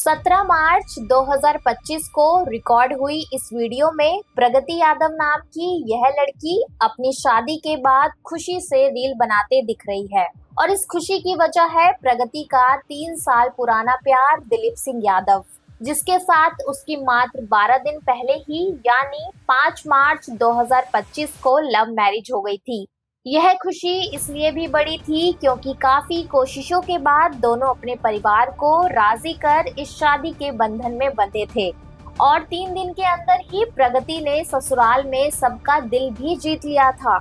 17 मार्च 2025 को रिकॉर्ड हुई इस वीडियो में प्रगति यादव नाम की यह लड़की अपनी शादी के बाद खुशी से रील बनाते दिख रही है। और इस खुशी की वजह है प्रगति का 3 साल पुराना प्यार दिलीप सिंह यादव, जिसके साथ उसकी मात्र 12 दिन पहले ही यानी 5 मार्च 2025 को लव मैरिज हो गई थी। यह खुशी इसलिए भी बड़ी थी क्योंकि काफी कोशिशों के बाद दोनों अपने परिवार को राजी कर इस शादी के बंधन में बंधे थे और 3 दिन के अंदर ही प्रगति ने ससुराल में सबका दिल भी जीत लिया था।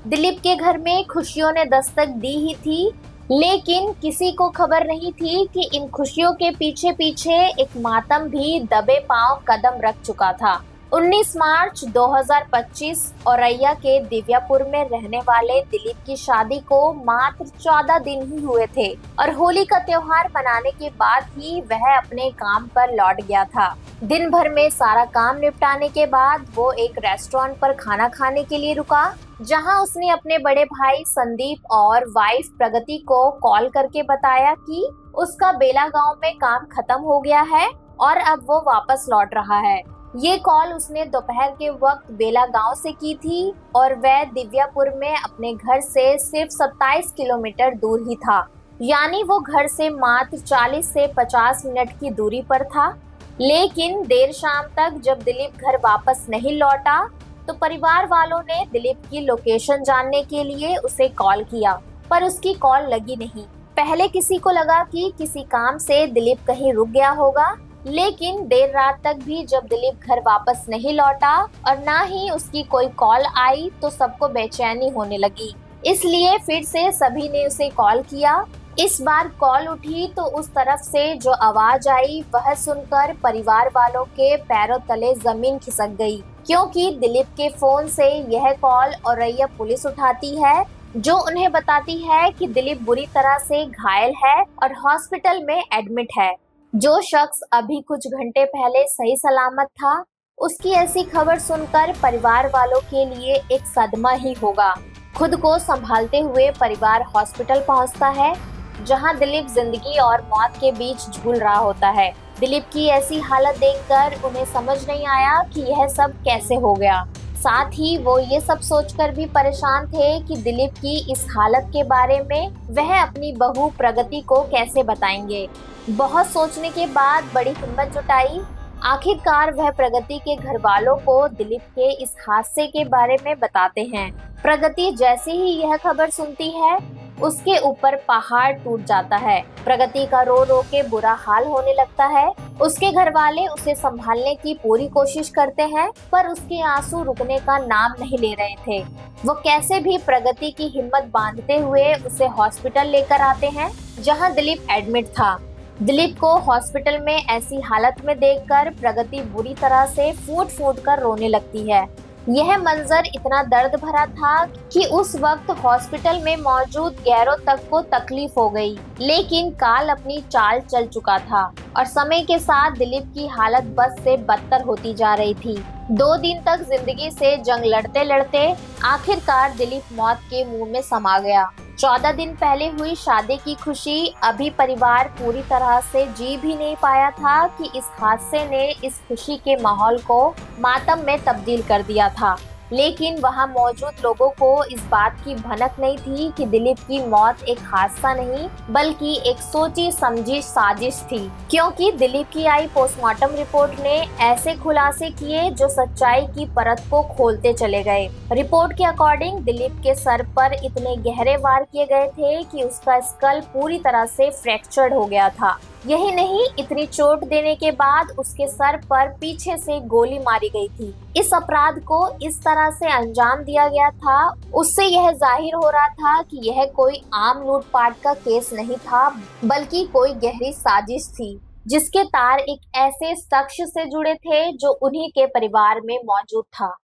दिलीप के घर में खुशियों ने दस्तक दी ही थी, लेकिन किसी को खबर नहीं थी कि इन खुशियों के पीछे पीछे एक मातम भी दबे पांव कदम रख चुका था। 19 मार्च 2025 औरैया के दिव्यापुर में रहने वाले दिलीप की शादी को मात्र 14 दिन ही हुए थे और होली का त्योहार मनाने के बाद ही वह अपने काम पर लौट गया था। दिन भर में सारा काम निपटाने के बाद वो एक रेस्टोरेंट पर खाना खाने के लिए रुका, जहां उसने अपने बड़े भाई संदीप और वाइफ प्रगति को कॉल करके बताया कि उसका बेला गांव में काम खत्म हो गया है और अब वो वापस लौट रहा है। ये कॉल उसने दोपहर के वक्त बेला गांव से की थी और वह दिव्यापुर में अपने घर से सिर्फ 27 किलोमीटर दूर ही था, यानी वो घर से मात्र 40 से 50 मिनट की दूरी पर था। लेकिन देर शाम तक जब दिलीप घर वापस नहीं लौटा तो परिवार वालों ने दिलीप की लोकेशन जानने के लिए उसे कॉल किया, पर उसकी कॉल लगी नहीं। पहले किसी को लगा कि किसी काम से दिलीप कहीं रुक गया होगा, लेकिन देर रात तक भी जब दिलीप घर वापस नहीं लौटा और ना ही उसकी कोई कॉल आई तो सबको बेचैनी होने लगी। इसलिए फिर से सभी ने उसे कॉल किया। इस बार कॉल उठी तो उस तरफ से जो आवाज आई वह सुनकर परिवार वालों के पैरों तले जमीन खिसक गई, क्योंकि दिलीप के फोन से यह कॉल औरैया पुलिस उठाती है, जो उन्हें बताती है कि दिलीप बुरी तरह से घायल है और हॉस्पिटल में एडमिट है। जो शख्स अभी कुछ घंटे पहले सही सलामत था, उसकी ऐसी खबर सुनकर परिवार वालों के लिए एक सदमा ही होगा। खुद को संभालते हुए परिवार हॉस्पिटल पहुंचता है, जहां दिलीप जिंदगी और मौत के बीच झूल रहा होता है। दिलीप की ऐसी हालत देखकर उन्हें समझ नहीं आया कि यह सब कैसे हो गया। साथ ही वो ये सब सोचकर भी परेशान थे कि दिलीप की इस हालत के बारे में वह अपनी बहू प्रगति को कैसे बताएंगे। बहुत सोचने के बाद बड़ी हिम्मत जुटाई। आखिरकार वह प्रगति के घर वालों को दिलीप के इस हादसे के बारे में बताते हैं। प्रगति जैसे ही यह खबर सुनती है, उसके ऊपर पहाड़ टूट जाता है। प्रगति का रो रो के बुरा हाल होने लगता है। उसके घर वाले उसे संभालने की पूरी कोशिश करते हैं, पर उसके आंसू रुकने का नाम नहीं ले रहे थे। वो कैसे भी प्रगति की हिम्मत बांधते हुए उसे हॉस्पिटल लेकर आते हैं, जहां दिलीप एडमिट था। दिलीप को हॉस्पिटल में ऐसी हालत में देखकर प्रगति बुरी तरह से फूट फूट कर रोने लगती है। यह मंजर इतना दर्द भरा था कि उस वक्त हॉस्पिटल में मौजूद गैरों तक को तकलीफ हो गई, लेकिन काल अपनी चाल चल चुका था और समय के साथ दिलीप की हालत बद से बदतर होती जा रही थी। 2 दिन तक जिंदगी से जंग लड़ते लड़ते आखिरकार दिलीप मौत के मुंह में समा गया। 14 दिन पहले हुई शादी की खुशी अभी परिवार पूरी तरह से जी भी नहीं पाया था कि इस हादसे ने इस खुशी के माहौल को मातम में तब्दील कर दिया था। लेकिन वहां मौजूद लोगों को इस बात की भनक नहीं थी कि दिलीप की मौत एक हादसा नहीं बल्कि एक सोची समझी साजिश थी, क्योंकि दिलीप की आई पोस्टमार्टम रिपोर्ट ने ऐसे खुलासे किए जो सच्चाई की परत को खोलते चले गए। रिपोर्ट के अकॉर्डिंग दिलीप के सर पर इतने गहरे वार किए गए थे कि उसका स्कल पूरी तरह से फ्रैक्चर्ड हो गया था। यही नहीं, इतनी चोट देने के बाद उसके सर पर पीछे से गोली मारी गई थी। इस अपराध को इस तरह से अंजाम दिया गया था, उससे यह जाहिर हो रहा था कि यह कोई आम लूटपाट का केस नहीं था, बल्कि कोई गहरी साजिश थी, जिसके तार एक ऐसे शख्स से जुड़े थे जो उन्हीं के परिवार में मौजूद था।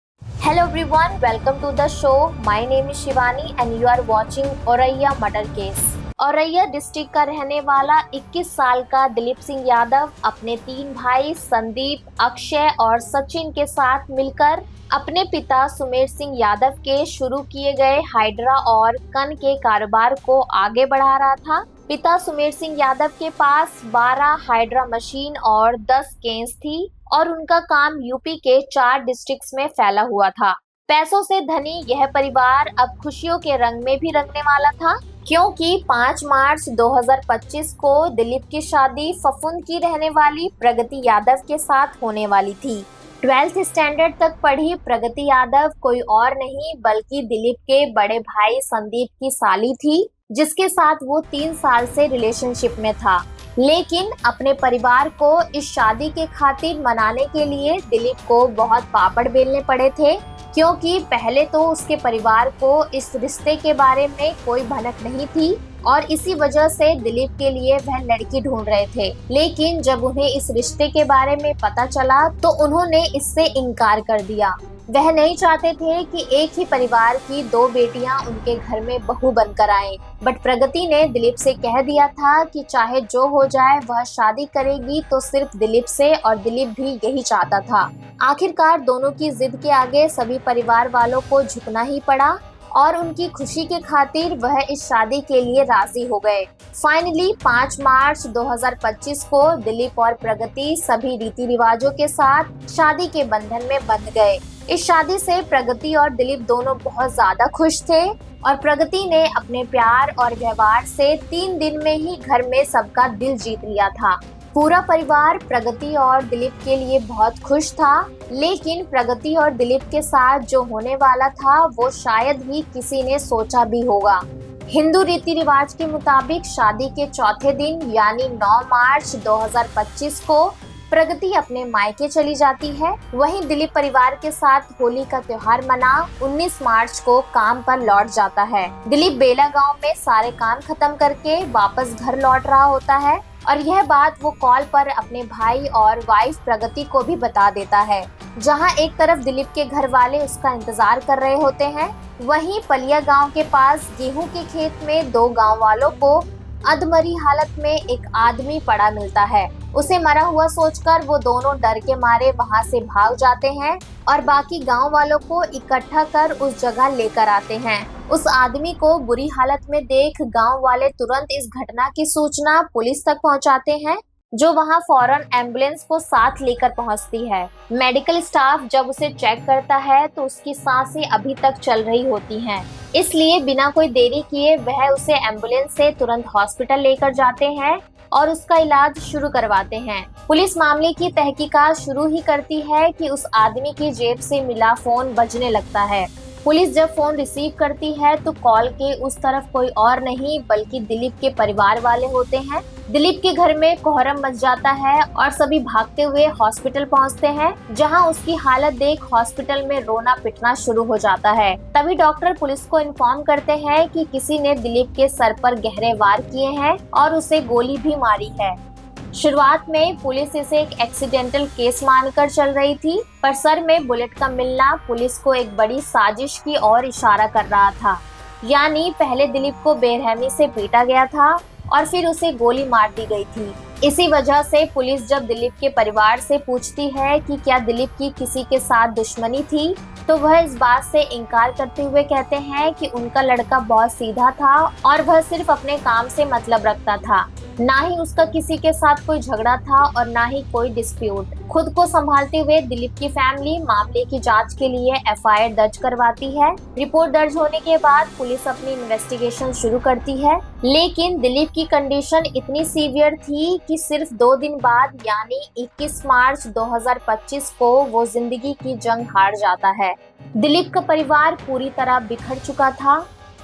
Hello everyone, welcome to the show. My name is Shivani and you are watching Auraiya murder case. Auraiya district का रहने वाला 21 साल का दिलीप सिंह यादव अपने 3 भाई संदीप, अक्षय और सचिन के साथ मिलकर अपने पिता सुमेर सिंह यादव के शुरू किए गए हाइड्रा और कन के कारोबार को आगे बढ़ा रहा था। पिता सुमेर सिंह यादव के पास 12 हाइड्रा मशीन और 10 केन्स थी और उनका काम यूपी के 4 डिस्ट्रिक्ट्स में फैला हुआ था। पैसों से धनी यह परिवार अब खुशियों के रंग में भी रंगने वाला था, क्योंकि 5 मार्च 2025 को दिलीप की शादी फफूंद की रहने वाली प्रगति यादव के साथ होने वाली थी। 12th स्टैंडर्ड तक पढ़ी प्रगति यादव कोई और नहीं बल्कि दिलीप के बड़े भाई संदीप की साली थी, जिसके साथ वो 3 साल से रिलेशनशिप में था। लेकिन अपने परिवार को इस शादी के खातिर मनाने के लिए दिलीप को बहुत पापड़ बेलने पड़े थे, क्योंकि पहले तो उसके परिवार को इस रिश्ते के बारे में कोई भनक नहीं थी और इसी वजह से दिलीप के लिए वह लड़की ढूंढ रहे थे। लेकिन जब उन्हें इस रिश्ते के बारे में पता चला तो उन्होंने इससे इनकार कर दिया। वह नहीं चाहते थे कि एक ही परिवार की 2 बेटियां उनके घर में बहू बनकर आएं। बट प्रगति ने दिलीप से कह दिया था कि चाहे जो हो जाए वह शादी करेगी तो सिर्फ दिलीप से, और दिलीप भी यही चाहता था। आखिरकार दोनों की जिद के आगे सभी परिवार वालों को झुकना ही पड़ा और उनकी खुशी के खातिर वह इस शादी के लिए राजी हो गए। फाइनली 5 मार्च 2025 को दिलीप और प्रगति सभी रीति रिवाजों के साथ शादी के बंधन में बंध गए। इस शादी से प्रगति और दिलीप दोनों बहुत ज्यादा खुश थे और प्रगति ने अपने प्यार और व्यवहार से 3 दिन में ही घर में सबका दिल जीत लिया था। पूरा परिवार प्रगति और दिलीप के लिए बहुत खुश था, लेकिन प्रगति और दिलीप के साथ जो होने वाला था वो शायद ही किसी ने सोचा भी होगा। हिंदू रीति रिवाज के मुताबिक शादी के चौथे दिन यानी 9 मार्च 2025 को प्रगति अपने मायके चली जाती है। वहीं दिलीप परिवार के साथ होली का त्योहार मना 19 मार्च को काम पर लौट जाता है। दिलीप बेला गांव में सारे काम खत्म करके वापस घर लौट रहा होता है और यह बात वो कॉल पर अपने भाई और वाइफ प्रगति को भी बता देता है। जहां एक तरफ दिलीप के घर वाले उसका इंतजार कर रहे होते हैं, वहीं पलिया गांव के पास गेहूं के खेत में 2 गांव वालों को अधमरी हालत में एक आदमी पड़ा मिलता है। उसे मरा हुआ सोचकर वो दोनों डर के मारे वहां से भाग जाते हैं और बाकी गांव वालों को इकट्ठा कर उस जगह लेकर आते हैं। उस आदमी को बुरी हालत में देख गांव वाले तुरंत इस घटना की सूचना पुलिस तक पहुंचाते हैं, जो वहां फौरन एम्बुलेंस को साथ लेकर पहुंचती है। मेडिकल स्टाफ जब उसे चेक करता है तो उसकी सांसें अभी तक चल रही होती हैं। इसलिए बिना कोई देरी किए वह उसे एम्बुलेंस से तुरंत हॉस्पिटल लेकर जाते हैं और उसका इलाज शुरू करवाते हैं। पुलिस मामले की तहकीकात शुरू ही करती है कि उस आदमी की जेब से मिला फोन बजने लगता है। पुलिस जब फोन रिसीव करती है तो कॉल के उस तरफ कोई और नहीं बल्कि दिलीप के परिवार वाले होते हैं। दिलीप के घर में कोहरम मच जाता है और सभी भागते हुए हॉस्पिटल पहुंचते हैं, जहां उसकी हालत देख हॉस्पिटल में रोना पिटना शुरू हो जाता है। तभी डॉक्टर पुलिस को इन्फॉर्म करते हैं कि किसी ने दिलीप के सर पर गहरे वार किए हैं और उसे गोली भी मारी है। शुरुआत में पुलिस इसे एक एक्सीडेंटल केस मानकर चल रही थी, पर सर में बुलेट का मिलना पुलिस को एक बड़ी साजिश की ओर इशारा कर रहा था। यानी पहले दिलीप को बेरहमी से पीटा गया था और फिर उसे गोली मार दी गई थी। इसी वजह से पुलिस जब दिलीप के परिवार से पूछती है कि क्या दिलीप की किसी के साथ दुश्मनी थी, तो वह इस बात से इनकार करते हुए कहते हैं कि उनका लड़का बहुत सीधा था और वह सिर्फ अपने काम से मतलब रखता था। ना ही उसका किसी के साथ कोई झगड़ा था और ना ही कोई डिस्प्यूट। खुद को संभालते हुए दिलीप की फैमिली मामले की जांच के लिए एफआईआर दर्ज करवाती है। रिपोर्ट दर्ज होने के बाद पुलिस अपनी इन्वेस्टिगेशन शुरू करती है, लेकिन दिलीप की कंडीशन इतनी सीवियर थी कि सिर्फ 2 दिन बाद यानी 21 मार्च 2025 को वो जिंदगी की जंग हार जाता है। दिलीप का परिवार पूरी तरह बिखर चुका था।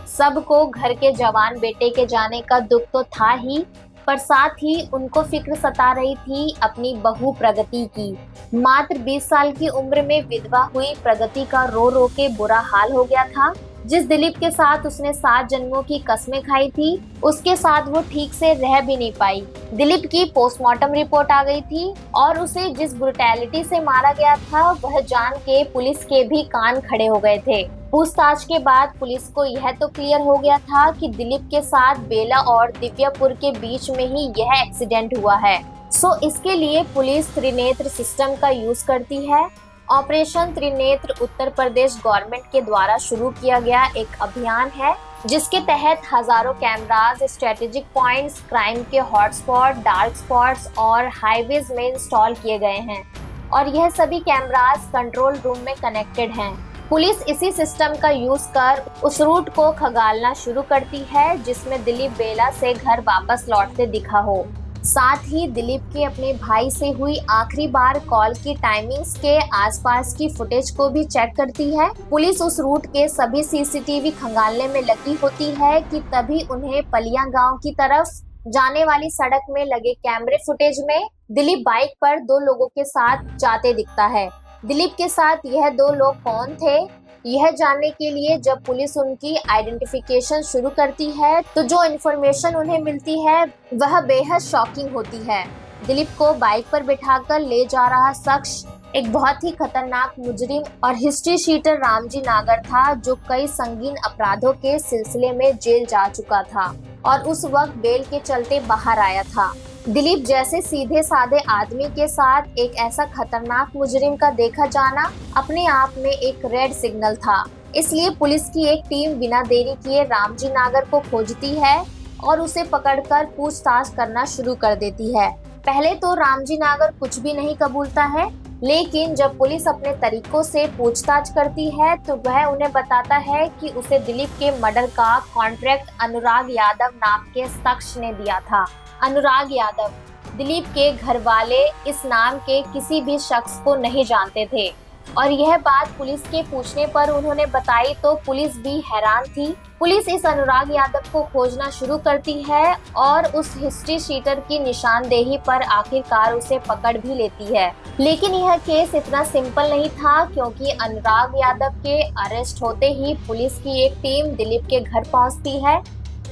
सबको घर के जवान बेटे के जाने का दुख तो था ही, पर साथ ही उनको फिक्र सता रही थी अपनी बहू प्रगति की। मात्र 20 साल की उम्र में विधवा हुई प्रगति का रो रो के बुरा हाल हो गया था। जिस दिलीप के साथ उसने 7 जन्मों की कसमें खाई थी, उसके साथ वो ठीक से रह भी नहीं पाई। दिलीप की पोस्टमार्टम रिपोर्ट आ गई थी और उसे जिस ब्रुटैलिटी से मारा गया था वह जान के पुलिस के भी कान खड़े हो गए थे। पूछताछ के बाद पुलिस को यह तो क्लियर हो गया था कि दिलीप के साथ बेला और दिव्यापुर के बीच में ही यह एक्सीडेंट हुआ है। सो इसके लिए पुलिस त्रिनेत्र सिस्टम का यूज करती है। ऑपरेशन त्रिनेत्र उत्तर प्रदेश गवर्नमेंट के द्वारा शुरू किया गया एक अभियान है जिसके तहत हजारों कैमरास, स्ट्रेटेजिक पॉइंट्स, क्राइम के हॉटस्पॉट, डार्क स्पॉट्स और हाईवेज में इंस्टॉल किए गए हैं और यह सभी कैमरास कंट्रोल रूम में कनेक्टेड हैं। पुलिस इसी सिस्टम का यूज कर उस रूट को खंगालना शुरू करती है जिसमें दिलीप बेला से घर वापस लौटते दिखा हो। साथ ही दिलीप के अपने भाई से हुई आखिरी बार कॉल की टाइमिंग्स के आसपास की फुटेज को भी चेक करती है। पुलिस उस रूट के सभी सीसीटीवी खंगालने में लगी होती है कि तभी उन्हें पलिया गांव की तरफ जाने वाली सड़क में लगे कैमरे फुटेज में दिलीप बाइक पर दो लोगों के साथ जाते दिखता है। दिलीप के साथ यह दो लोग कौन थे, यह जानने के लिए जब पुलिस उनकी आइडेंटिफिकेशन शुरू करती है तो जो इन्फॉर्मेशन उन्हें मिलती है वह बेहद शॉकिंग होती है। दिलीप को बाइक पर बिठाकर ले जा रहा शख्स एक बहुत ही खतरनाक मुजरिम और हिस्ट्री शीटर रामजी नागर था, जो कई संगीन अपराधों के सिलसिले में जेल जा चुका था और उस वक्त बेल के चलते बाहर आया था। दिलीप जैसे सीधे साधे आदमी के साथ एक ऐसा खतरनाक मुजरिम का देखा जाना अपने आप में एक रेड सिग्नल था। इसलिए पुलिस की एक टीम बिना देरी किए रामजी नागर को खोजती है और उसे पकड़कर पूछताछ करना शुरू कर देती है। पहले तो रामजी नागर कुछ भी नहीं कबूलता है, लेकिन जब पुलिस अपने तरीकों से पूछताछ करती है तो वह उन्हें बताता है कि उसे दिलीप के मर्डर का कॉन्ट्रैक्ट अनुराग यादव नाम के शख्स ने दिया था। अनुराग यादव, दिलीप के घर वाले इस नाम के किसी भी शख्स को नहीं जानते थे और यह बात पुलिस के पूछने पर उन्होंने बताई तो पुलिस भी हैरान थी। पुलिस इस अनुराग यादव को खोजना शुरू करती है और उस हिस्ट्री शीटर की निशानदेही पर आखिरकार उसे पकड़ भी लेती है। लेकिन यह केस इतना सिंपल नहीं था, क्योंकि अनुराग यादव के अरेस्ट होते ही पुलिस की एक टीम दिलीप के घर पहुंचती है,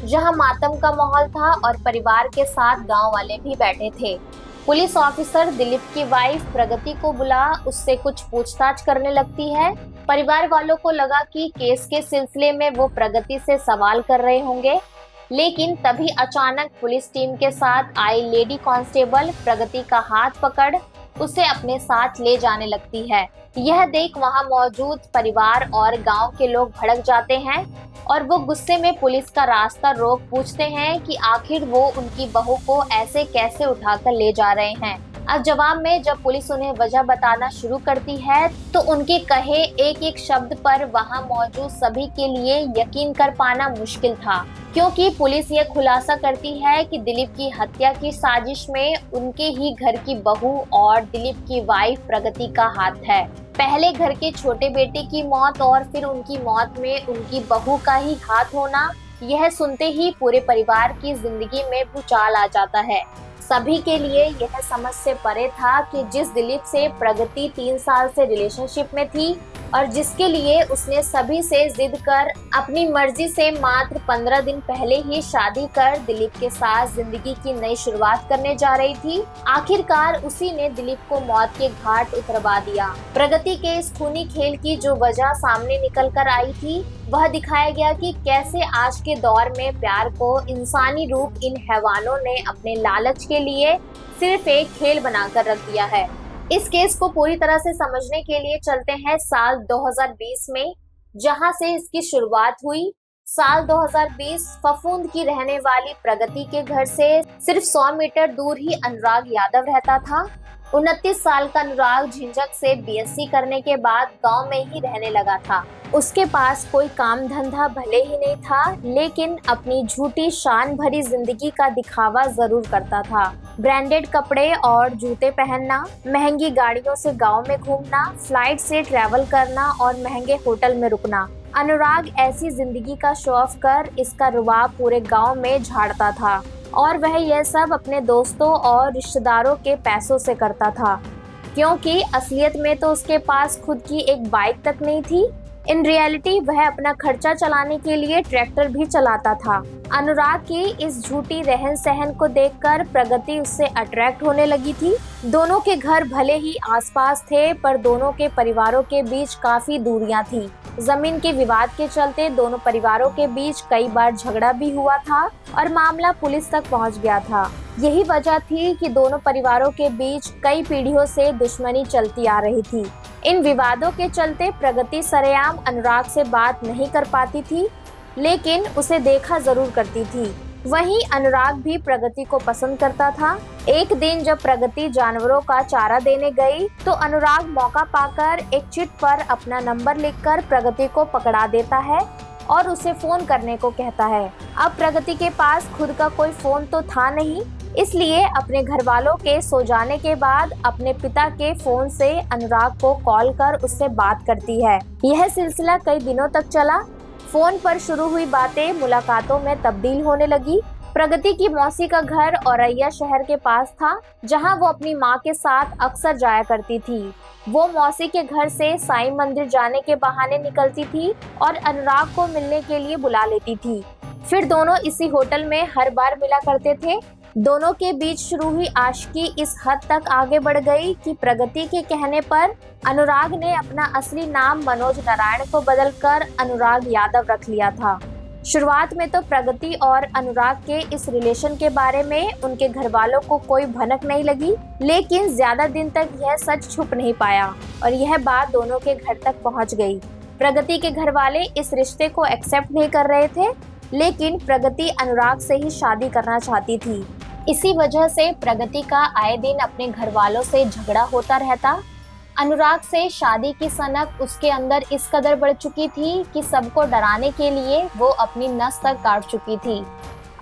जहां मातम का माहौल था और परिवार के साथ गांव वाले भी बैठे थे। पुलिस ऑफिसर दिलीप की वाइफ प्रगति को बुला उससे कुछ पूछताछ करने लगती है। परिवार वालों को लगा कि केस के सिलसिले में वो प्रगति से सवाल कर रहे होंगे, लेकिन तभी अचानक पुलिस टीम के साथ आई लेडी कांस्टेबल प्रगति का हाथ पकड़ उसे अपने साथ ले जाने लगती है। यह देख वहां मौजूद परिवार और गांव के लोग भड़क जाते हैं और वो गुस्से में पुलिस का रास्ता रोक पूछते हैं कि आखिर वो उनकी बहू को ऐसे कैसे उठाकर ले जा रहे हैं। अब जवाब में जब पुलिस उन्हें वजह बताना शुरू करती है तो उनके कहे एक एक शब्द पर वहां मौजूद सभी के लिए यकीन कर पाना मुश्किल था, क्योंकि पुलिस ये खुलासा करती है कि दिलीप की हत्या की साजिश में उनके ही घर की बहू और दिलीप की वाइफ प्रगति का हाथ है। पहले घर के छोटे बेटे की मौत और फिर उनकी मौत में उनकी बहू का ही हाथ होना, यह सुनते ही पूरे परिवार की जिंदगी में भूचाल आ जाता है। सभी के लिए यह समझ से परे था कि जिस दिलीप से प्रगति 3 साल से रिलेशनशिप में थी और जिसके लिए उसने सभी से जिद कर अपनी मर्जी से मात्र 15 दिन पहले ही शादी कर दिलीप के साथ जिंदगी की नई शुरुआत करने जा रही थी, आखिरकार उसी ने दिलीप को मौत के घाट उतरवा दिया। प्रगति के इस खूनी खेल की जो वजह सामने निकल कर आई थी, वह दिखाया गया कि कैसे आज के दौर में प्यार को इंसानी रूप इन हैवानों ने अपने लालच के लिए सिर्फ एक खेल बनाकर रख दिया है। इस केस को पूरी तरह से समझने के लिए चलते हैं साल 2020 में, जहां से इसकी शुरुआत हुई। साल 2020 फफूंद की रहने वाली प्रगति के घर से सिर्फ 100 मीटर दूर ही अनुराग यादव रहता था। 29 साल का अनुराग झिंझक से बीएससी करने के बाद गांव में ही रहने लगा था। उसके पास कोई काम धंधा भले ही नहीं था, लेकिन अपनी झूठी शान भरी जिंदगी का दिखावा जरूर करता था। ब्रांडेड कपड़े और जूते पहनना, महंगी गाड़ियों से गांव में घूमना, फ्लाइट से ट्रैवल करना और महंगे होटल में रुकना। अनुराग ऐसी जिंदगी का शो ऑफ कर इसका रुबाब पूरे गांव में झाड़ता था और वह यह सब अपने दोस्तों और रिश्तेदारों के पैसों से करता था, क्योंकि असलियत में तो उसके पास खुद की एक बाइक तक नहीं थी। इन रियलिटी वह अपना खर्चा चलाने के लिए ट्रैक्टर भी चलाता था। अनुराग की इस झूठी रहन सहन को देखकर प्रगति उससे अट्रैक्ट होने लगी थी। दोनों के घर भले ही आसपास थे, पर दोनों के परिवारों के बीच काफी दूरियां थी। जमीन के विवाद के चलते दोनों परिवारों के बीच कई बार झगड़ा भी हुआ था और मामला पुलिस तक पहुंच गया था। यही वजह थी कि दोनों परिवारों के बीच कई पीढ़ियों से दुश्मनी चलती आ रही थी। इन विवादों के चलते प्रगति सरेआम अनुराग से बात नहीं कर पाती थी, लेकिन उसे देखा जरूर करती थी। वहीं अनुराग भी प्रगति को पसंद करता था। एक दिन जब प्रगति जानवरों का चारा देने गई तो अनुराग मौका पाकर एक चिट पर अपना नंबर लिखकर प्रगति को पकड़ा देता है और उसे फोन करने को कहता है। अब प्रगति के पास खुद का कोई फोन तो था नहीं, इसलिए अपने घर वालों के सो जाने के बाद अपने पिता के फोन से अनुराग को कॉल कर उससे बात करती है। यह सिलसिला कई दिनों तक चला। फोन पर शुरू हुई बातें मुलाकातों में तब्दील होने लगी। प्रगति की मौसी का घर औरैया शहर के पास था, जहां वो अपनी मां के साथ अक्सर जाया करती थी। वो मौसी के घर से साईं मंदिर जाने के बहाने निकलती थी और अनुराग को मिलने के लिए बुला लेती थी। फिर दोनों इसी होटल में हर बार मिला करते थे। दोनों के बीच शुरू हुई आशिकी इस हद तक आगे बढ़ गई कि प्रगति के कहने पर अनुराग ने अपना असली नाम मनोज नारायण को बदलकर अनुराग यादव रख लिया था। शुरुआत में तो प्रगति और अनुराग के इस रिलेशन के बारे में उनके घर वालों को कोई भनक नहीं लगी, लेकिन ज्यादा दिन तक यह सच छुप नहीं पाया और यह बात दोनों के घर तक पहुंच गई। प्रगति के घर वाले इस रिश्ते को एक्सेप्ट नहीं कर रहे थे, लेकिन प्रगति अनुराग से ही शादी करना चाहती थी। इसी वजह से प्रगति का आए दिन अपने घर वालों से झगड़ा होता रहता। अनुराग से शादी की सनक उसके अंदर इस कदर बढ़ चुकी थी कि सबको डराने के लिए वो अपनी नस तक काट चुकी थी।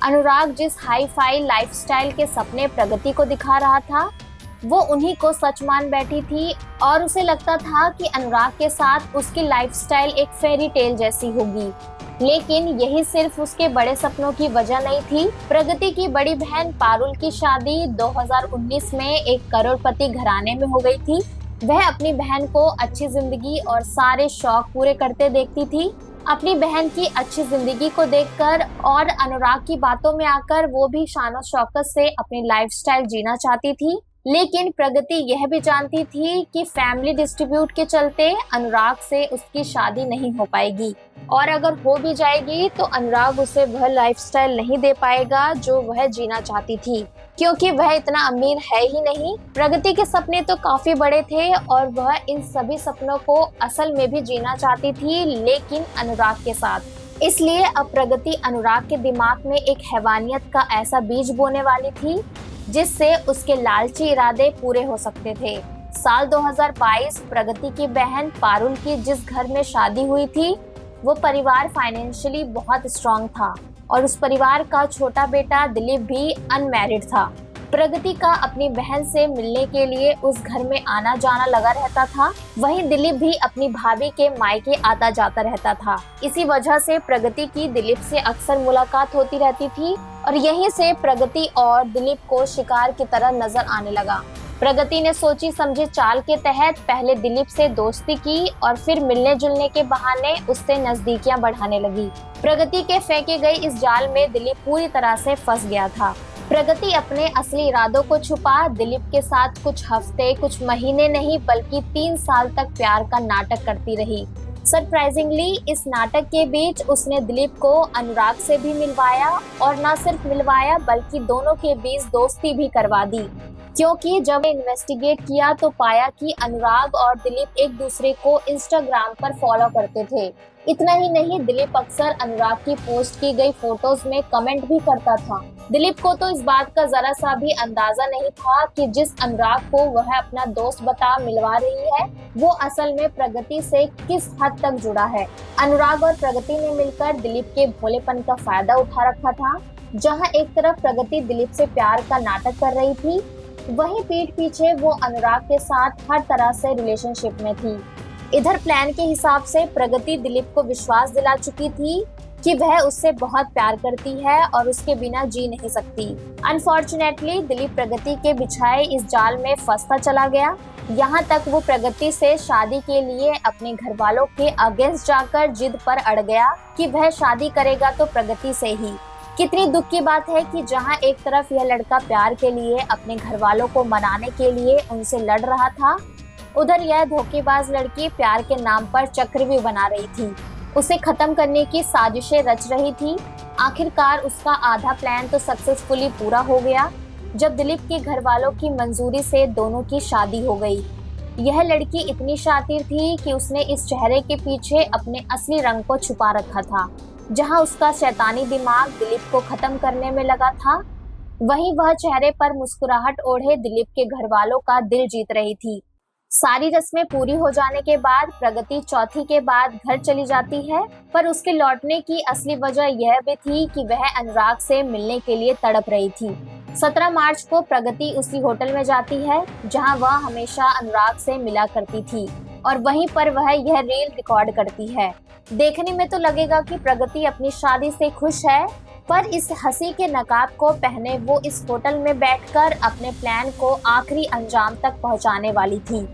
अनुराग जिस हाई फाई लाइफस्टाइल के सपने प्रगति को दिखा रहा था, वो उन्हीं को सच मान बैठी थी और उसे लगता था कि अनुराग के साथ उसकी लाइफस्टाइल एक फेरी टेल जैसी होगी। लेकिन यही सिर्फ उसके बड़े सपनों की वजह नहीं थी। प्रगति की बड़ी बहन पारुल की शादी 2019 में एक करोड़पति घराने में हो गई थी। वह अपनी बहन को अच्छी जिंदगी और सारे शौक पूरे करते देखती थी। अपनी बहन की अच्छी जिंदगी को देखकर और अनुराग की बातों में आकर वो भी शानो शौकत से अपनी लाइफस्टाइल जीना चाहती थी। लेकिन प्रगति यह भी जानती थी कि फैमिली डिस्ट्रीब्यूट के चलते अनुराग से उसकी शादी नहीं हो पाएगी और अगर हो भी जाएगी तो अनुराग उसे वह लाइफस्टाइल नहीं दे पाएगा जो वह जीना चाहती थी, क्योंकि वह इतना अमीर है ही नहीं। प्रगति के सपने तो काफी बड़े थे और वह इन सभी सपनों को असल में भी जीना चाहती थी, लेकिन अनुराग के साथ। इसलिए अब प्रगति अनुराग के दिमाग में एक हैवानियत का ऐसा बीज बोने वाली थी जिससे उसके लालची इरादे पूरे हो सकते थे। साल 2022 प्रगति की बहन पारुल की जिस घर में शादी हुई थी, वो परिवार फाइनेंशियली बहुत स्ट्रांग था और उस परिवार का छोटा बेटा दिलीप भी अनमैरिड था। प्रगति का अपनी बहन से मिलने के लिए उस घर में आना जाना लगा रहता था। वहीं दिलीप भी अपनी भाभी के मायके आता जाता रहता था। इसी वजह से प्रगति की दिलीप से अक्सर मुलाकात होती रहती थी और यहीं से प्रगति और दिलीप को शिकार की तरह नजर आने लगा। प्रगति ने सोची समझी चाल के तहत पहले दिलीप से दोस्ती की और फिर मिलने जुलने के बहाने उससे नजदीकियां बढ़ाने लगी। प्रगति के फेंके गए इस जाल में दिलीप पूरी तरह से फंस गया था। प्रगति अपने असली इरादों को छुपा दिलीप के साथ कुछ हफ्ते, कुछ महीने नहीं बल्कि 3 साल तक प्यार का नाटक करती रही। सरप्राइजिंगली इस नाटक के बीच उसने दिलीप को अनुराग से भी मिलवाया और न सिर्फ मिलवाया बल्कि दोनों के बीच दोस्ती भी करवा दी, क्योंकि जब इन्वेस्टिगेट किया तो पाया कि अनुराग और दिलीप एक दूसरे को इंस्टाग्राम पर फॉलो करते थे। इतना ही नहीं, दिलीप अक्सर अनुराग की पोस्ट की गई फोटोज में कमेंट भी करता था। दिलीप को तो इस बात का जरा सा भी अंदाजा नहीं था कि जिस अनुराग को वह अपना दोस्त बता मिलवा रही है, वो असल में प्रगति से किस हद तक जुड़ा है। अनुराग और प्रगति ने मिलकर दिलीप के भोलेपन का फायदा उठा रखा था। जहां एक तरफ प्रगति दिलीप से प्यार का नाटक कर रही थी, वहीं पीठ पीछे वो अनुराग के साथ हर तरह से रिलेशनशिप में थी। इधर प्लान के हिसाब से प्रगति दिलीप को विश्वास दिला चुकी थी कि वह उससे बहुत प्यार करती है और उसके बिना जी नहीं सकती। अनफॉर्चुनेटली दिलीप प्रगति के बिछाए इस जाल में फंसता चला गया। यहाँ तक वो प्रगति से शादी के लिए अपने घर वालों के अगेंस्ट जाकर जिद पर अड़ गया कि वह शादी करेगा तो प्रगति से ही। कितनी दुख की बात है कि जहाँ एक तरफ यह लड़का प्यार के लिए अपने घर वालों को मनाने के लिए उनसे लड़ रहा था, उधर यह धोखेबाज लड़की प्यार के नाम पर चक्रव्यूह बना रही थी, उसे खत्म करने की साजिशें रच रही थी। आखिरकार उसका आधा प्लान तो सक्सेसफुली पूरा हो गया जब दिलीप के घर वालों की मंजूरी से दोनों की शादी हो गई। यह लड़की इतनी शातिर थी कि उसने इस चेहरे के पीछे अपने असली रंग को छुपा रखा था। जहां उसका शैतानी दिमाग दिलीप को खत्म करने में लगा था, वहीं वह चेहरे पर मुस्कुराहट ओढ़े दिलीप के घर वालों का दिल जीत रही थी। सारी रस्में पूरी हो जाने के बाद प्रगति चौथी के बाद घर चली जाती है, पर उसके लौटने की असली वजह यह भी थी कि वह अनुराग से मिलने के लिए तड़प रही थी। 17 मार्च को प्रगति उसी होटल में जाती है जहां वह हमेशा अनुराग से मिला करती थी, और वहीं पर वह यह रील रिकॉर्ड करती है। देखने में तो लगेगा कि प्रगति अपनी शादी से खुश है, पर इस हंसी के नकाब को पहने वो इस होटल में बैठकर अपने प्लान को आखिरी अंजाम तक पहुंचाने वाली थी।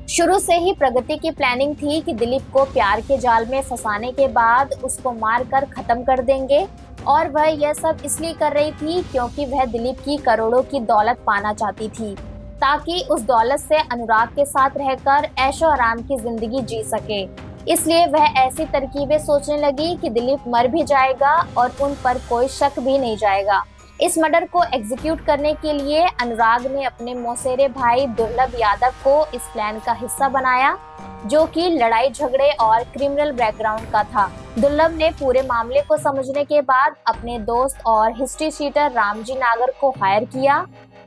शुरू से ही प्रगति की प्लानिंग थी कि दिलीप को प्यार के जाल में फंसाने के बाद उसको मारकर खत्म कर देंगे, और वह यह सब इसलिए कर रही थी क्योंकि वह दिलीप की करोड़ों की दौलत पाना चाहती थी, ताकि उस दौलत से अनुराग के साथ रहकर ऐशो आराम की जिंदगी जी सके। इसलिए वह ऐसी तरकीबें सोचने लगी कि दिलीप मर भी जाएगा और उन पर कोई शक भी नहीं जाएगा। इस मर्डर को एग्जीक्यूट करने के लिए अनुराग ने अपने मौसेरे भाई दुर्लभ यादव को इस प्लान का हिस्सा बनाया, जो कि लड़ाई झगड़े और क्रिमिनल बैकग्राउंड का था। दुर्लभ ने पूरे मामले को समझने के बाद अपने दोस्त और हिस्ट्री शीटर रामजी नागर को हायर किया,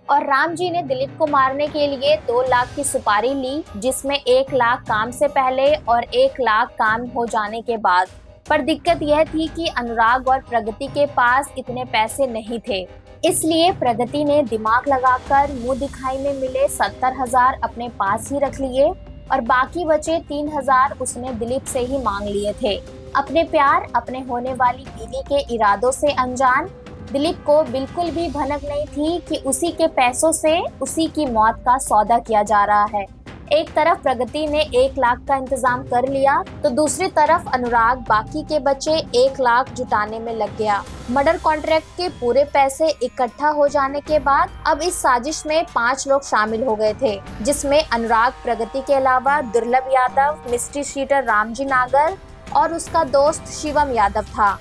और रामजी ने दिलीप को मारने के लिए 2 लाख की सुपारी ली, जिसमें 1 लाख काम से पहले और 1 लाख काम हो जाने के बाद। पर दिक्कत यह थी कि अनुराग और प्रगति के पास इतने पैसे नहीं थे, इसलिए प्रगति ने दिमाग लगाकर मुंह दिखाई में मिले 70,000 अपने पास ही रख लिए, और बाकी बचे 3,000 उसने दिलीप से ही मांग लिए थे। अपने प्यार, अपने होने वाली बीवी के इरादों से अनजान दिलीप को बिल्कुल भी भनक नहीं थी कि उसी के पैसों से उसी की मौत का सौदा किया जा रहा है। एक तरफ प्रगति ने 1 लाख का इंतजाम कर लिया, तो दूसरी तरफ अनुराग बाकी के बचे 1 लाख जुटाने में लग गया। मर्डर कॉन्ट्रैक्ट के पूरे पैसे इकट्ठा हो जाने के बाद अब इस साजिश में 5 लोग शामिल हो गए थे, जिसमें अनुराग, प्रगति के अलावा दुर्लभ यादव, मिस्ट्री शीटर रामजी नागर और उसका दोस्त शिवम यादव था।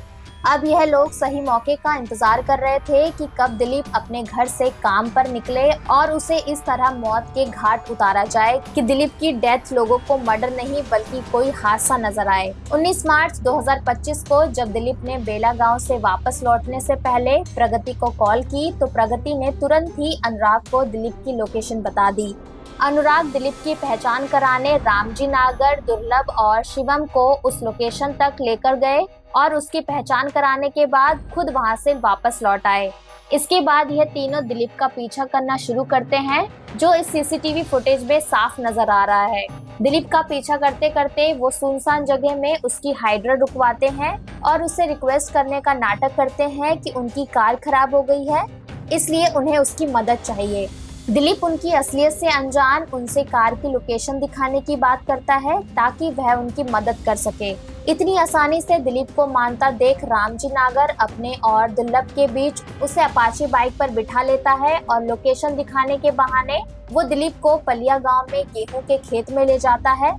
अब यह लोग सही मौके का इंतजार कर रहे थे कि कब दिलीप अपने घर से काम पर निकले और उसे इस तरह मौत के घाट उतारा जाए कि दिलीप की डेथ लोगों को मर्डर नहीं बल्कि कोई हादसा नजर आए। 19 मार्च 2025 को जब दिलीप ने बेला गांव से वापस लौटने से पहले प्रगति को कॉल की, तो प्रगति ने तुरंत ही अनुराग को दिलीप की लोकेशन बता दी। अनुराग दिलीप की पहचान कराने रामजी नागर, दुर्लभ और शिवम को उस लोकेशन तक लेकर गए, और उसकी पहचान कराने के बाद खुद वहां से वापस लौट आए। इसके बाद यह तीनों दिलीप का पीछा करना शुरू करते हैं, जो इस सीसीटीवी फुटेज में साफ नजर आ रहा है। दिलीप का पीछा करते करते वो सुनसान जगह में उसकी हाइड्रा रुकवाते हैं और उससे रिक्वेस्ट करने का नाटक करते हैं कि उनकी कार खराब हो गई है, इसलिए उन्हें उसकी मदद चाहिए। दिलीप उनकी असलियत से अनजान उनसे कार की लोकेशन दिखाने की बात करता है, ताकि वह उनकी मदद कर सके। इतनी आसानी से दिलीप को मानता देख रामजी नागर अपने और दुर्लभ के बीच उसे अपाची बाइक पर बिठा लेता है, और लोकेशन दिखाने के बहाने वो दिलीप को पलिया गांव में गेहूं के खेत में ले जाता है,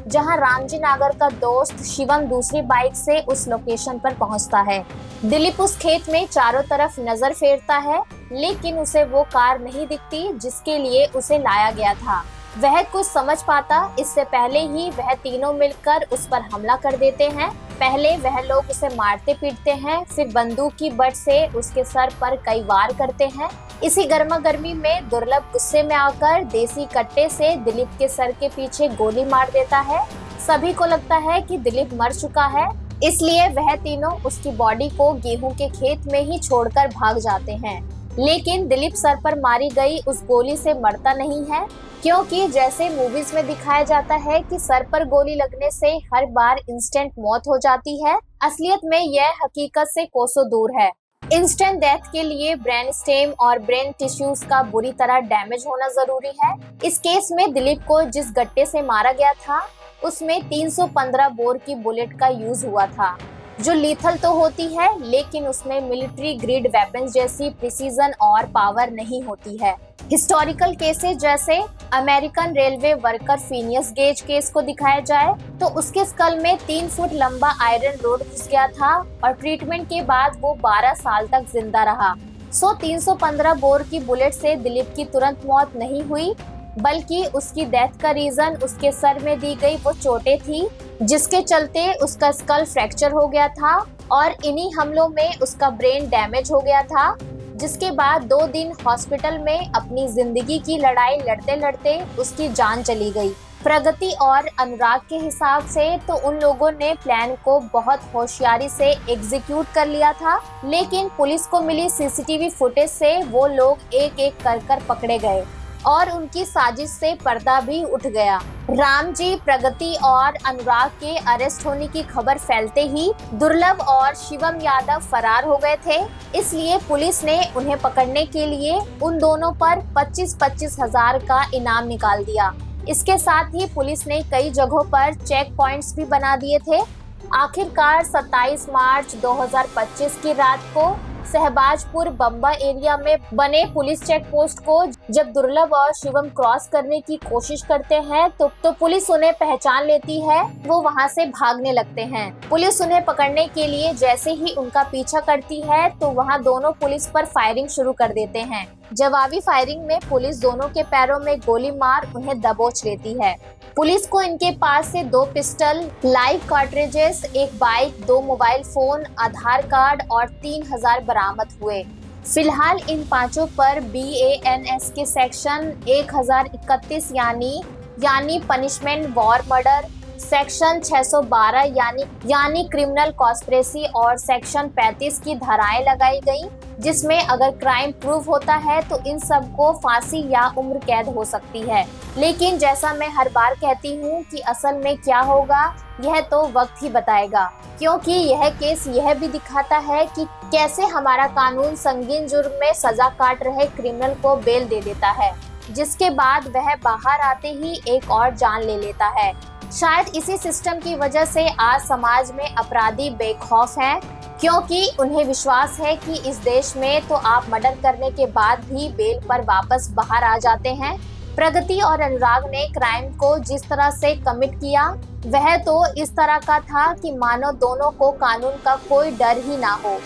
जहां रामजी नागर का दोस्त शिवम दूसरी बाइक से उस लोकेशन पर पहुंचता है। दिलीप उस खेत में चारों तरफ नजर फेरता है, लेकिन उसे वो कार नहीं दिखती जिसके लिए उसे लाया गया था। वह कुछ समझ पाता इससे पहले ही वह तीनों मिलकर उस पर हमला कर देते हैं। पहले वह लोग उसे मारते पीटते हैं, फिर बंदूक की बट से उसके सर पर कई वार करते हैं। इसी गर्मा गर्मी में दुर्लभ गुस्से में आकर देसी कट्टे से दिलीप के सर के पीछे गोली मार देता है। सभी को लगता है कि दिलीप मर चुका है, इसलिए वह तीनों उसकी बॉडी को गेहूं के खेत में ही छोड़कर भाग जाते हैं। लेकिन दिलीप सर पर मारी गई उस गोली से मरता नहीं है, क्योंकि जैसे मूवीज में दिखाया जाता है कि सर पर गोली लगने से हर बार इंस्टेंट मौत हो जाती है, असलियत में यह हकीकत से कोसों दूर है। इंस्टेंट डेथ के लिए ब्रेन स्टेम और ब्रेन टिश्यूज का बुरी तरह डैमेज होना जरूरी है। इस केस में दिलीप को जिस गट्टे से मारा गया था उसमें 315 बोर की बुलेट का यूज हुआ था, जो लीथल तो होती है लेकिन उसमें मिलिट्री ग्रेड वेपन्स जैसी प्रिसीजन और पावर नहीं होती है। हिस्टोरिकल केसेस जैसे American railway worker Phineas Gage case को दिखाया जाए तो उसके स्कल में 3 फुट लंबा आयरन रोड घुस गया था और ट्रीटमेंट के बाद वो 12 साल तक जिंदा रहा। 315 बोर की बुलेट से दिलीप की तुरंत मौत नहीं हुई, बल्कि उसकी डेथ का रीजन उसके सर में दी गई वो चोटें थी, जिसके चलते उसका स्कल फ्रैक्चर हो गया था और इन्हीं हमलों में उसका ब्रेन डैमेज हो गया था, जिसके बाद 2 दिन हॉस्पिटल में अपनी जिंदगी की लड़ाई लड़ते लड़ते उसकी जान चली गई। प्रगति और अनुराग के हिसाब से तो उन लोगों ने प्लान को बहुत होशियारी से एग्जीक्यूट कर लिया था, लेकिन पुलिस को मिली सीसीटीवी फुटेज से वो लोग एक एक कर पकड़े गए और उनकी साजिश से पर्दा भी उठ गया। रामजी, प्रगति और अनुराग के अरेस्ट होने की खबर फैलते ही दुर्लभ और शिवम यादव फरार हो गए थे, इसलिए पुलिस ने उन्हें पकड़ने के लिए उन दोनों पर 25-25 हजार का इनाम निकाल दिया। इसके साथ ही पुलिस ने कई जगहों पर चेक पॉइंट्स भी बना दिए थे। आखिरकार 27 मार्च 2025 की रात को सहबाजपुर बम्बा एरिया में बने पुलिस चेक पोस्ट को जब दुर्लभ और शिवम क्रॉस करने की कोशिश करते हैं तो पुलिस उन्हें पहचान लेती है। वो वहां से भागने लगते हैं। पुलिस उन्हें पकड़ने के लिए जैसे ही उनका पीछा करती है तो वहां दोनों पुलिस पर फायरिंग शुरू कर देते हैं। जवाबी फायरिंग में पुलिस दोनों के पैरों में गोली मार उन्हें दबोच लेती है। पुलिस को इनके पास से 2 पिस्टल, लाइव कार्ट्रिजेस, एक बाइक, 2 मोबाइल फोन, आधार कार्ड और 3000 बरामद हुए। फिलहाल इन पांचों पर BANS के सेक्शन 1031 यानी पनिशमेंट वॉर मर्डर, सेक्शन 612 यानी क्रिमिनल कॉन्स्पिरेसी और सेक्शन 35 की धाराएं लगाई गई, जिसमें अगर क्राइम प्रूव होता है तो इन सबको फांसी या उम्र कैद हो सकती है। लेकिन जैसा मैं हर बार कहती हूँ कि असल में क्या होगा यह तो वक्त ही बताएगा, क्योंकि यह केस यह भी दिखाता है कि कैसे हमारा कानून संगीन जुर्म में सजा काट रहे क्रिमिनल को बेल दे देता है, जिसके बाद वह बाहर आते ही एक और जान ले लेता है। शायद इसी सिस्टम की वजह से आज समाज में अपराधी बेखौफ हैं, क्योंकि उन्हें विश्वास है कि इस देश में तो आप मर्डर करने के बाद भी बेल पर वापस बाहर आ जाते हैं। प्रगति और अनुराग ने क्राइम को जिस तरह से कमिट किया वह तो इस तरह का था कि मानो दोनों को कानून का कोई डर ही ना हो।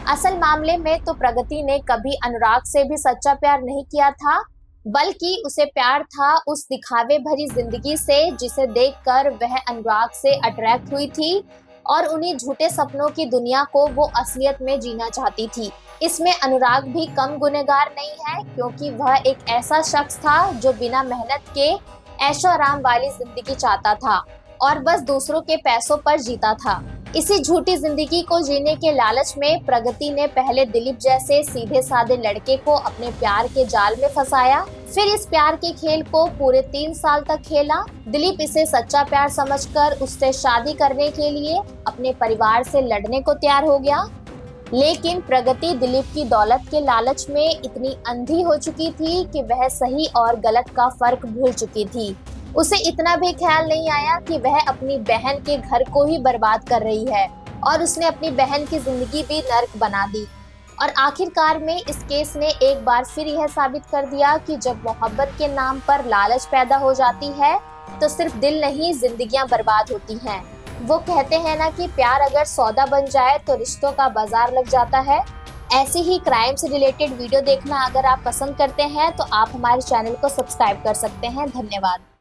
असल मामले में तो प्रगति ने कभी अनुराग से भी सच्चा प्यार नहीं किया था, बल्कि उसे प्यार था उस दिखावे भरी जिंदगी से जिसे देखकर वह अनुराग से अट्रैक्ट हुई थी और उन्हीं झूठे सपनों की दुनिया को वो असलियत में जीना चाहती थी। इसमें अनुराग भी कम गुनहगार नहीं है, क्योंकि वह एक ऐसा शख्स था जो बिना मेहनत के ऐशो आराम वाली जिंदगी चाहता था और बस दूसरों के पैसों पर जीता था। इसी झूठी जिंदगी को जीने के लालच में प्रगति ने पहले दिलीप जैसे सीधे साधे लड़के को अपने प्यार के जाल में फंसाया, फिर इस प्यार के खेल को पूरे 3 साल तक खेला। दिलीप इसे सच्चा प्यार समझकर उससे शादी करने के लिए अपने परिवार से लड़ने को तैयार हो गया, लेकिन प्रगति दिलीप की दौलत के लालच में इतनी अंधी हो चुकी थी कि वह सही और गलत का फर्क भूल चुकी थी। उसे इतना भी ख्याल नहीं आया कि वह अपनी बहन के घर को ही बर्बाद कर रही है और उसने अपनी बहन की जिंदगी भी नर्क बना दी। और आखिरकार में इस केस ने एक बार फिर यह साबित कर दिया कि जब मोहब्बत के नाम पर लालच पैदा हो जाती है तो सिर्फ दिल नहीं जिंदगियां बर्बाद होती हैं। वो कहते हैं ना कि प्यार अगर सौदा बन जाए तो रिश्तों का बाजार लग जाता है। ऐसी ही क्राइम से रिलेटेड वीडियो देखना अगर आप पसंद करते हैं तो आप हमारे चैनल को सब्सक्राइब कर सकते हैं। धन्यवाद।